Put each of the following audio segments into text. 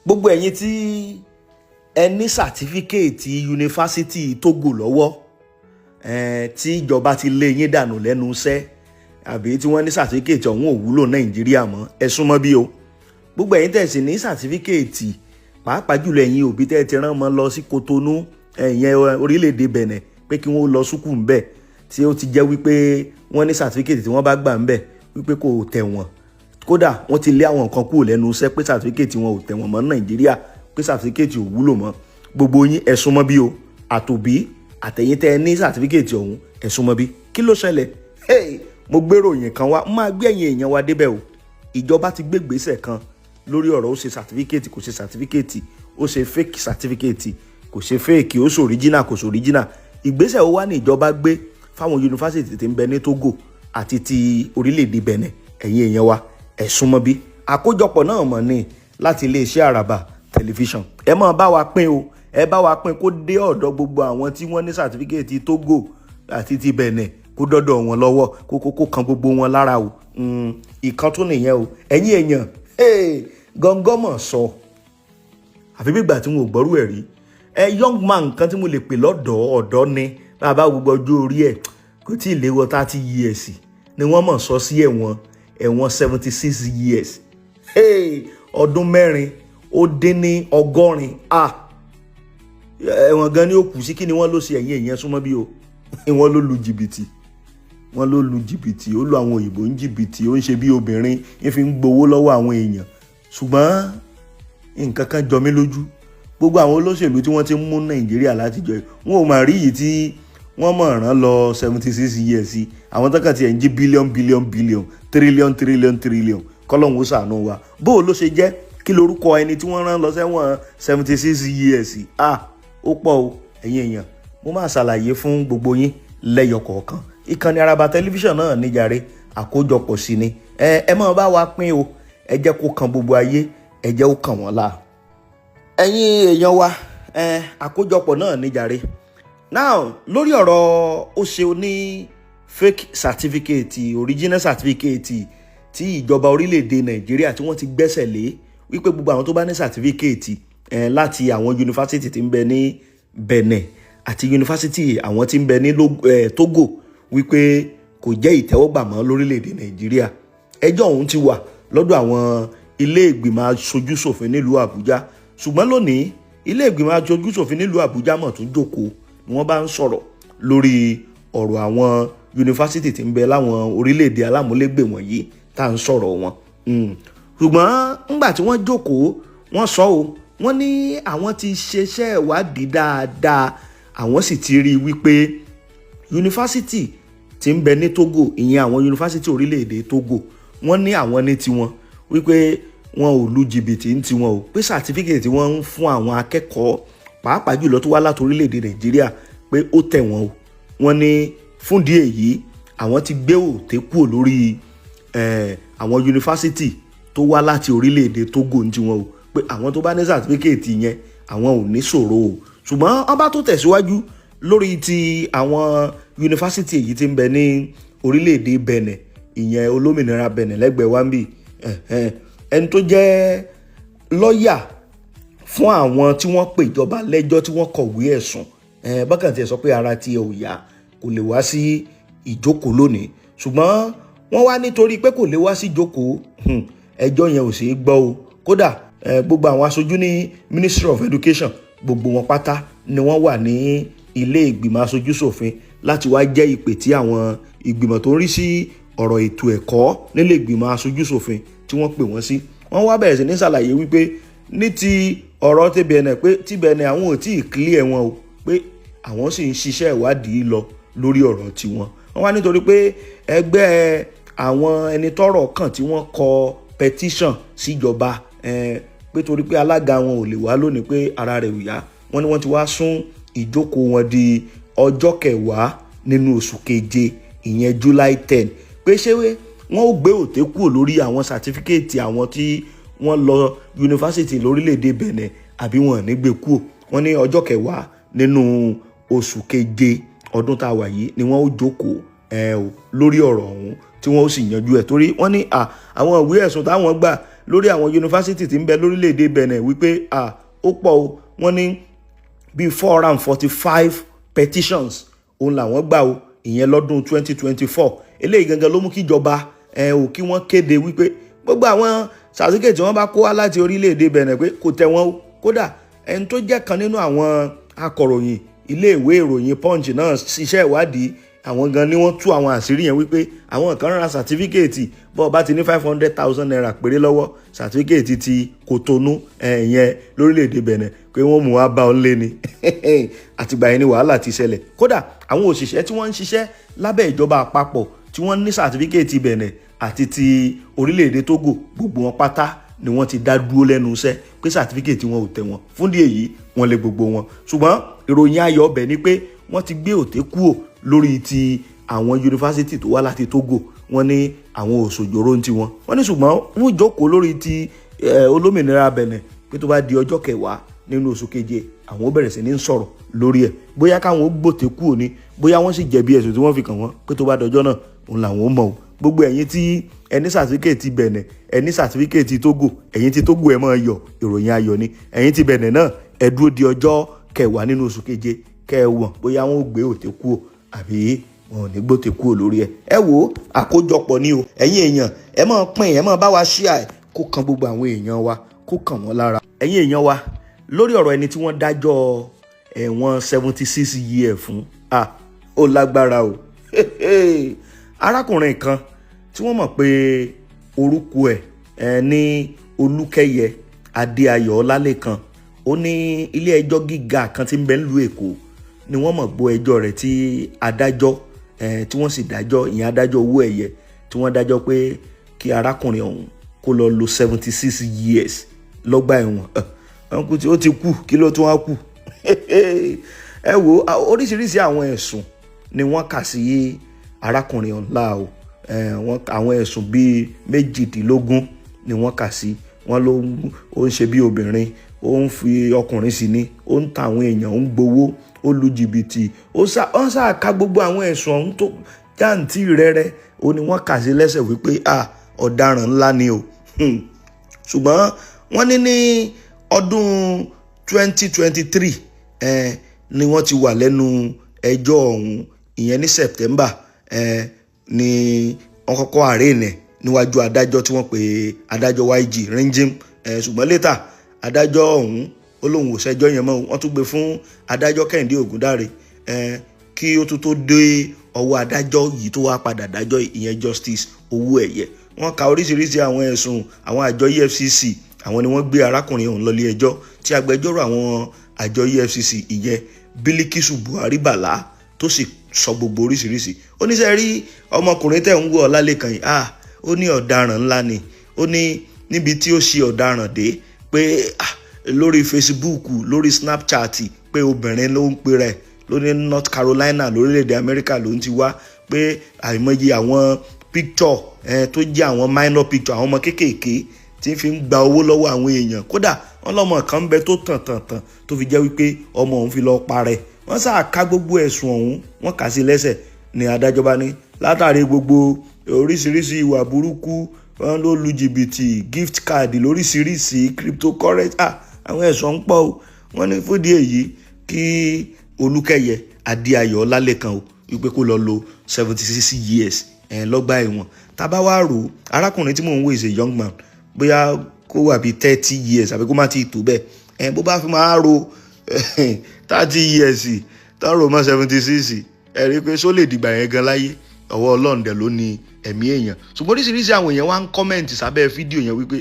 gbogbo ẹ̀yin tí ẹ ní sàtífíkèètì yunifásitì Togo lọ́wọ́ tí ìjọba ti lé yín dànù lẹ́nu iṣẹ́ àbí tí wọ́n ní sàtífíkèètì ọ̀hún ò wúlò Nàìjíríà mọ́ ẹ súnmọ́ bí o. gbogbo ẹ̀yin tẹ̀ sí ní sàtífíkèètì pàápàá jùlọ ẹ̀yin òbí tẹ́ ti rán mọ́ lọ sí Kotonu ẹ̀yẹn orílẹ̀-èdè Benin pé kí wọ́n lọ sùkúù ńbẹ̀ tí ó ti jẹ́ wípé wọ́n ní sàtífíkèètì tí wọ́n bá gbà ńbẹ̀ wípé kò tẹ̀ wọ́n, kódà wọ́n ti lé àwọn nǹkan kúrò lẹ́nu iṣẹ́ pé sàtífíkèètì wọn ò tẹ̀ wọ́n mọ́ Nàìjíríà, pé sàtífíkèètì ò wúlò mọ́. gbogbo yín ẹ súnmọ́ bí o, àtòbí àtẹ̀yin tẹ́ ẹ ní sàtífíkèètì ọ̀hún ẹ súnmọ́ bí. kí ló ṣẹlẹ̀? mo gbèrò yẹn kan wá, máa gbé ẹ̀yin èèyàn wa débẹ̀ o. ìjọba ti gbé ìgbésẹ̀ kan lórí ọ̀rọ̀ ó ṣe sàtífíkèètì kò ṣe sàtífíkèètì, ó ṣe fake sàtífíkèètì kò ṣe fake, ó ṣe original kò ṣe original. ìgbésẹ̀ ó wá ní ìjọba gbé fáwọn yunifásitì tí ń bẹ ní Togo àti ti orílẹ̀-èdè Benin. ẹ̀yin èèyàn wa ẹ súnmọ́ bí. àkójọpọ̀ náà mọ̀ ní láti iléeṣẹ́ Àràbà tẹlifíṣàn. ẹ máa bá wa pín o, ẹ bá wa pín kó dé ọ̀dọ̀ gbogbo àwọn tí wọ́n ní sàtífíkèètì Togo àti ti Benin, kó dọ́dọ̀ wọn lọ́wọ́, kó kan gbogbo wọn lára o. ìkan tó nìyẹn o. ẹ̀yin èèyàn gọ́ngọ́mọ̀ sọ àfi bígbà tí wọn ò gbọ́rú ẹ̀ rí. young man kan tí mo lè pè ọ̀dọ́ ni bàbá gbogbo ọjọ́ orí ẹ̀ kò tí ì lé wọ 30 years ni wọ́n mọ̀ sọ sí ẹ̀wọ̀n 76 years. ọdún 4 ó dín ní 100. ẹ̀wọ̀n gan ni ó kù sí. kí ni wọ́n ló ṣe? ẹ̀yin èèyàn súnmọ́ bí o. wọ́n ló lu jìbìtì, ó lu àwọn òyìnbó ń jìbìtì, ó ń ṣe bí obìnrin ń fi ń gbowó lọ́wọ́ àwọn èèyàn. ṣùgbọ́n nǹkan kan jọ mí lójú. gbogbo àwọn olóṣèlú tí wọ́n ti mú Nàìjíríà látijọ́ wọn ò mà rí yìí tí wọ́n mọ̀ ràn lọ 76 years sí. àwọn tó kàn ti ẹ̀ ń jí bílíọ̀n tírílíọ̀n kọ́lọ́hún ó ṣàánú wa. bó o ló ṣe jẹ́? kí lorúkọ ẹni tí wọ́n rán lọ sẹ́wọ̀n 76 years? ó pọ̀ o. ẹ̀yin èèyàn mo máa ṣàlàyé fún gbogbo yín lẹ́yọ kọ̀ọ̀kan. ìkànnì Àràbà tẹlifíṣàn náà níjàre, àkójọpọ̀ sí ni. ẹ máa bá wa pín o, ẹ jẹ́ kó kan gbogbo ayé, ẹ jẹ́ ó kàn wọ́n la. ẹ̀yin èèyàn wa àkójọpọ̀ náà níjàre. now lórí ọ̀rọ̀ ó ṣe ní fake certificate original certificate tí ìjọba orílẹ̀-èdè Nàìjíríà tí wọ́n ti gbẹ́sẹ̀ lé wípé gbogbo àwọn tó bá ní certificate láti àwọn yunifásitì tí ń bẹ ní Benin àti yunifásitì àwọn tí ń bẹ ní Togo wípé kò jẹ́ ìtẹ́wọ́gbà mọ́ lórílẹ̀-èdè Nàìjíríà. ẹjọ́ ọ̀hún ti wà lọ́dọ̀ àwọn ilé ìgbìmọ̀ aṣojúṣòfin nílùú Àbújá. ṣùgbọ́n lónìí ilé ìgbìmọ̀ aṣojúṣòfin nílùú Àbújá mọ̀ tún jókòó ni wọ́n bá ń sọ̀rọ̀ lórí ọ̀rọ̀ àwọn yunifásitì tí ń bẹ láwọn orílẹ̀-èdè alámúlégbè wọ̀nyí tá à ń sọ̀rọ̀ wọn. ṣùgbọ́n ńgbà tí wọ́n jókòó wọ́n sọ o, wọ́n ní àwọn ti ṣeṣẹ́ ìwádìí dáadáa, àwọn sì ti rí i wípé yunifásitì tí ń bẹ ní Togo, ìyẹn àwọn yunifásitì orílẹ̀-èdè Togo, wọ́n ní àwọn ní tiwọn wípé wọn ò lu jìbìtì ní tiwọn o, pé sàtífíkètì tí wọ́n ń fún àwọn akẹ́kọ̀ọ́ pàápàá jùlọ tó wá láti orílẹ̀-èdè Nàìjíríà pé ó tẹ̀ wọ́n o. wọ́n ní fúndì èyí àwọn ti gbé òté kúrò lórí àwọn yunifásitì tó wá láti orílẹ̀-èdè Togo ní tiwọn o, pé àwọn tó bá ní sàtífíkètì yẹn àwọn ò ní ṣòro o. ṣùgbọ́n wọ́n bá tó tẹ̀síwájú lórí ti àwọn yunifásitì èyí tí ń bẹ ní orílẹ̀-èdè Benin, ìyẹn olómìnira Benin lẹ́gbẹ̀ẹ́ wambi, ẹni tó jẹ́ lọ́ọ̀yà fún àwọn tí wọ́n pè ìjọba lẹ́jọ́ tí wọ́n kọ̀wé ẹ̀sùn bákan tí ẹ sọ pé ara tiẹ̀ ò yá kò lè wá sí ìjókòó lónìí. ṣùgbọ́n wọ́n wá nítorí pé kò lè wá sí ìjókòó ẹjọ́ yẹn ò sì gbọ́ o. kódà gbogbo àwọn aṣojú ní Ministry of Education gbogbo wọn pátá ni wọ́n wà ní ilé ìgbìmọ̀ aṣojúṣòfin láti wá jẹ́ ìpè tí àwọn ìgbìmọ̀ tó ń rí sí ọ̀rọ̀ ètò ẹ̀kọ́ nílé ìgbìmọ̀ aṣojúṣòfin tí wọ́n pè wọ́n sí. wọ́n wá bẹ̀rẹ̀ sí ní ṣàlàyé wípé ní ti ọ̀rọ̀ ti Benin pé ti Benin àwọn ò tí ì clear wọn o, pé àwọn sì ń ṣiṣẹ́ ìwádìí lọ lórí ọ̀rọ̀ tiwọn. wọ́n wá nítorí pé ẹgbẹ́ àwọn ẹni tọ́rọ̀ kàn tí wọ́n kọ petition síjọba pé torí pé alága wọn ò lè wá lónìí pé ara rẹ̀ ò yá, wọ́n ní wọ́n ti wá sún ìjókòó wọn di ọjọ́ 10 nínú oṣù keje, ìyẹn July 10, pé ṣé wọ́n ó gbé òté kúrò lórí àwọn sàtífíkèètì àwọn tí wọ́n lọ yunifásitì lórílẹ̀‐èdè Benin àbí wọn ní gbé kúrò. wọ́n ní ọjọ́ 10 nínú oṣù keje ọdún tá a wà yìí ni wọ́n ó jókòó lórí ọ̀rọ̀ ọ̀hún tí wọ́n ó sì yanjú ẹ̀, torí wọ́n ní àwọn ìwé ẹ̀sùn táwọn gbà lórí àwọn yunifásitì tí ń bẹ lórílẹ̀‐èdè Benin wípé ó pọ̀ o, wọ́n ní bíi 445 petitions òun làwọn gbà o, ìyẹn lọ́dún 2024. eléyìí gangan ló mú kí ìjọba kí wọ́n kéde wípé gbogbo àwọn certificate tí wọ́n bá kó wá láti orílẹ̀‐èdè Benin pé kò tẹ́ wọn o. kódà ẹni tó jẹ́ kan nínú àwọn akọ̀ròyìn iléèwé ìròyìn Punch náà ṣiṣẹ́ ìwádìí, àwọn gan ni wọ́n tú àwọn àṣírí yẹn wípé àwọn kan ra certificate bọ́ọ̀ bá ti ní 500,000 naira péré lọ́wọ́, certificate ti Kòtónú yẹn lórílẹ̀‐èdè Benin pé wọ́n mú wá bá ọ lé ni àtìgbà yẹn ni wàhálà ti ṣẹlẹ̀. kódà àwọn òṣìṣẹ́ tí wọ́n ń ṣiṣẹ́ lábẹ́ ìjọba àpapọ̀ tí wọ́n ní certificate Benin àti ti orílẹ̀‐èdè Togo, gbogbo wọn pátá ni wọ́n ti dá dúró lẹ́nu iṣẹ́ pé certificate wọn ò tẹ́ wọn. fún díẹ̀ yìí wọ́n lé gbogbo wọn. ṣùgbọ́n ìròyìn ayọ̀ ọbẹ̀ ni pé wọ́n ti gbé òté kúò lórí ti àwọn yunifásitì tó wá láti Togo. wọ́n ní àwọn òṣòjòrò ń tiwọn. wọ́n ní ṣùgbọ́n wọ́n jókòó lórí ti olómìnira Benin pé tó bá di ọjọ́ 10 nínú oṣù keje àwọn ó bẹ̀rẹ̀ sí ní sọ̀rọ̀ lórí ẹ̀, bóyá káwọn ó gbòté kúò ní, bóyá wọ́n sì jẹ̀bi ẹ̀sùn tí wọ́n fi kàn wọ́n pé tó bá dọjọ́ náà òun làwọn ó mọ̀ o. gbogbo ẹ̀yin tí ẹni certificate Benin, ẹni certificate Togo, ẹ̀yin tí Togo ẹ̀ máa yọ ìròyìn ayọ̀ ni. ẹ̀yin tí Benin náà ẹ dúró di ọjọ́ 10 nínú oṣù keje kẹwọ̀n bóyá wọ́n ó gbé òté kúò àbí wọn ò ní gbòté kúò lórí ẹ̀. ẹ wo àkójọpọ̀ ni o, ẹ̀yin èèyàn ẹ máa pín, ẹ máa bá wa share kó kan gbogbo àwọn èèyàn wa, kó kàn wọ́n lára. ẹ̀yin èèyàn wa, lórí ọ̀rọ̀ ẹni tí wọ́n dájọ́ ẹ̀wọ̀n 76 years fún, ó lágbára o. arákùnrin kan tí wọ́n mọ̀ pé orúkọ ẹ̀ ní Olúkẹ́yẹ Adéayọ̀ Ọlálékan, ó ní ilé ẹjọ́ gíga kan tí ń bẹ nílùú Èkó ni wọ́n mọ̀ gbọ́ ẹjọ́ rẹ̀ tí adájọ́ tí wọ́n sì dájọ́, ìyẹn adájọ́ owó ẹ̀yẹ tí wọ́n dájọ́ pé kí arákùnrin ọ̀hún kó lọ lo 76 years lọ́gbà ẹ̀wọ̀n. ó ti kú, kí ló tún wá kù? ẹ wo oríṣiríṣi àwọn ẹ̀sùn ni wọ́n kà sí arákùnrin ọ̀hún lá o. àwọn ẹ̀sùn bíi 18 ni wọ́n kà sí. wọ́n ló ń ṣe bí obìnrin, ó ń fi ọkùnrin sí ni, ó ń ta àwọn èèyàn, ó ń gbowó, ó lu jìbìtì, ó sáà ká gbogbo àwọn ẹ̀sùn ọ̀hún tó jáǹtì rẹ́rẹ́, ó ní wọ́n kà sí lẹ́sẹ̀ wípé ọ̀daràn ńlá ni o. ṣùgbọ́n wọ́n ní ọdún 2023 ni wọ́n ti wà lẹ́nu ẹjọ́ ọ̀hún, ìyẹn ní September ni wọ́n kọ́kọ́ àrẹ́ẹ̀nẹ̀ níwájú adájọ́ tí wọ́n pè adájọ́ YG Ringim. ṣùgbọ́n létà adájọ́ ọ̀hún ó lóun ò ṣẹjọ́ yẹn mọ́, wọ́n tún gbé fún adájọ́ Kẹ́hìndé Ògúndáre kí ó tó dé ọwọ́ adájọ́ yìí tó wá padà dájọ́ ìyẹn Justice Owóẹ̀yẹ. wọ́n ka oríṣiríṣi àwọn ẹ̀sùn. àwọn àjọ EFCC àwọn ni wọ́n gbé arákùnrin ọ̀hún lọ́lé ẹjọ́ tí agbẹjọ́rò àwọn àjọ EFCC ìyẹn Bílíkísù Buhari Bàlá tó sì sọ gbogbo oríṣiríṣi. ó ní sẹ́ rí ọmọkùnrin tẹ̀ ń wò Ọlálékan yìí, ó ní ọ̀daràn ńlá ni. ó ní níbi tí ó ṣe ọ̀daràn dé pé lórí Facebook, lórí Snapchat, pé obìnrin ló ń pè rẹ̀ lórí North Carolina lórílẹ̀‐èdè Amẹ́ríkà ló ń ti wá, pé àìmọye àwọn picture tó jẹ́ àwọn minor picture àwọn ọmọ kéékèèké tí fi ń gba owó lọ́wọ́ àwọn èèyàn. kódà wọ́n lọ́mọ kan ń bẹ tó tàn tó fi jẹ́ wípé ọmọ òun fi lọ parẹ́. wọ́n sáà ká gbogbo ẹ̀sùn ọ̀hún, wọ́n kà sí lẹ́sẹ̀ ní adájọ́ bá ní látàrí gbogbo oríṣiríṣi ìwà burúkú, wọ́n ló lu jìbìtì, gift card lóríṣiríṣi, cryptocurrency, àwọn ẹ̀sùn ń pọ̀ o. wọ́n ní fúdí èyí kí Olúkẹ́yẹ Adéayọ̀ Ọlálékan o wípé kó lọ lo 76 years lọ́gbà ẹ̀wọ̀n. tábà wá rò arákùnrin tí mò ń wò is a young man, bóyá kó wà bíi 30 years àbí kó má ti tó bẹ́ẹ̀. bó bá fi máa ro 30 years tán rò mọ́ 76, ẹ rí i pé só lè dìgbà yẹn gan láyé. ọwọ́ Ọlọ́run dẹ̀ ló ní ẹ̀mí èèyàn. ṣùgbọ́n oríṣiríṣi àwọn èèyàn wá ń kọ́mẹ̀ntì sábẹ́ fídíò yẹn wípé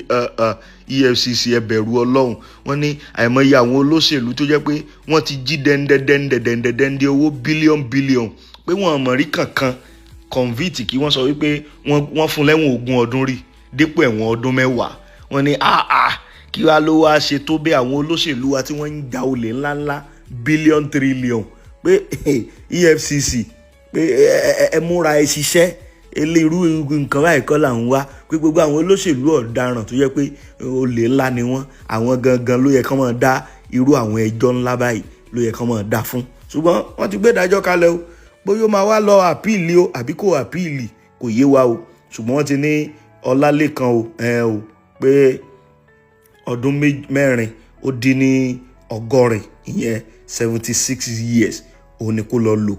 EFCC ẹ bẹ̀rù Ọlọ́run. wọ́n ní àìmọye àwọn olóṣèlú tó jẹ́ pé wọ́n ti jí dẹ́ndẹ́ndẹ́ndẹ́ndẹ́ owó bílíọ̀n pé wọ́n mọ̀ rí kankan convict kí wọ́n sọ wípé wọ́n fún lẹ́wọ̀n 20 ọdún rí dípò ẹ̀wọ̀n ọdún 10. wọ́n ní kí wàá ló wá ṣe tó bẹ́ẹ̀ àwọn olóṣèlú wa tí wọ́n ń ja olè ńláńlá bílíọ̀n tírílíọ̀n pé EFCC pé ẹ múra ẹ ṣiṣẹ́ eléirú nǹkan báyìí kọ́ là ń wá, pé gbogbo àwọn olóṣèlú ọ̀daràn tó yẹ pé olè ńlá ni wọ́n, àwọn gangan ló yẹ kán máa dá irú àwọn ẹjọ́ ńlá báyìí ló yẹ kán máa dá fún. ṣùgbọ́n wọ́n ti gbé ìdájọ́ kalẹ̀ o, bóyá ó máa wá lọ àpíìlì o àbí kò àpíìlì kò yé wa o. ṣùgbọ́n wọ́n ti ní Ọlálékan pé ọdún mẹ́rin ó dín ní ọgọ́rin ìyẹn 76 years òun ni kó lọ lò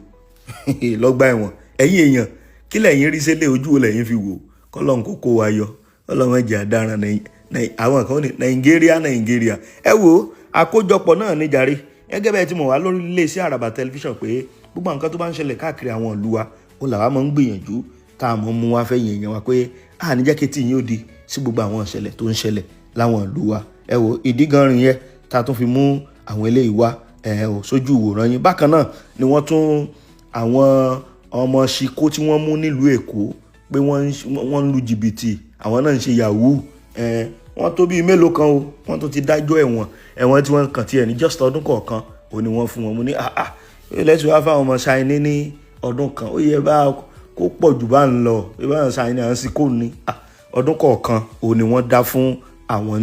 lọ́gbà ẹ̀wọ̀n. ẹ̀yin èèyàn kí lẹ̀yin rí sílẹ̀ ojú wo lẹ̀yin fi wò kọ́lọ́n kó kó wa yọ ọlọ́run ẹ̀jẹ̀ àdáràn àwọn kan ní nàìjíríà ẹ wo àkójọpọ̀ náà ní jàre gẹ́gẹ́ bẹ́ẹ̀ tí mo wà lórí iléeṣẹ́ àràbà tẹlifíṣàn pé gbogbo nǹkan tó bá ń ṣẹlẹ̀ káàkiri àwọn ìlú wa ó làwa máa ń gbìyànjú tá a mọ̀ mú wa fẹ́ yẹn wa pé a ní jẹ́ kí tí yín ó di sí gbogbo àwọn ìṣẹ̀lẹ̀ tó ń ṣẹlẹ̀ láwọn ìlú wa ẹ wo ìdí gan rìn yẹn tá a tún fi mú àwọn eléyìí wá sójú ìwòran yín. bákan náà ni wọ́n tún àwọn ọmọ ṣìkó tí wọ́n mú nílùú Èkó pé wọ́n ń lu jìbìtì àwọn náà ń ṣe yahoo wọ́n tó bíi mélòó kan o wọ́n tó ti dájọ́ ẹ̀wọ̀n tí wọ́n kàn tiẹ̀ ní just ọdún kọ̀ọ̀kan ò ní wọ́n fún wọn. mo ní lẹ́sìn wá fáwọn ọmọ ṣáínì ní ọdún kan ó yẹ bá kó pọ̀ jù bá ń lọ ìbára ṣáínì àwọn sì kò ní ọdún kọ̀ọ̀kan ò ní wọ́n dá fún àwọn.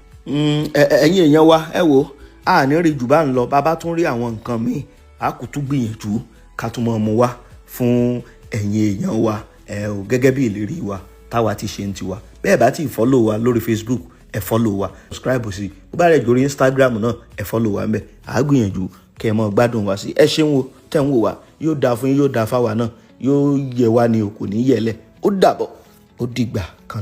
ẹ̀yin èèyàn wa ẹ wo a ní rí jù bá ń lọ bàbá tún rí àwọn nǹkan míì a kò tún gbìyànjú ká tún mọ̀ mú wá fún ẹ̀yin èèyàn wa gẹ́gẹ́ bí ìlérí wa táwa ti ṣe ń tiwa. bẹ́ẹ̀ bá ti follow wa lórí Facebook ẹ follow wa, subscribe sí, bó bá rẹ̀ lórí Instagram náà ẹ follow wa ń bẹ̀. à á gbìyànjú kẹ́ ẹ mọ́ gbádùn wa sí. ẹ ṣeun o tẹ̀ ń wò wá, yóò dáa fún yín, yóò dáa fáwa náà, yóò yẹ wá ní o kò ní yẹlẹ̀. ó dàbọ̀, ó dìgbà kan.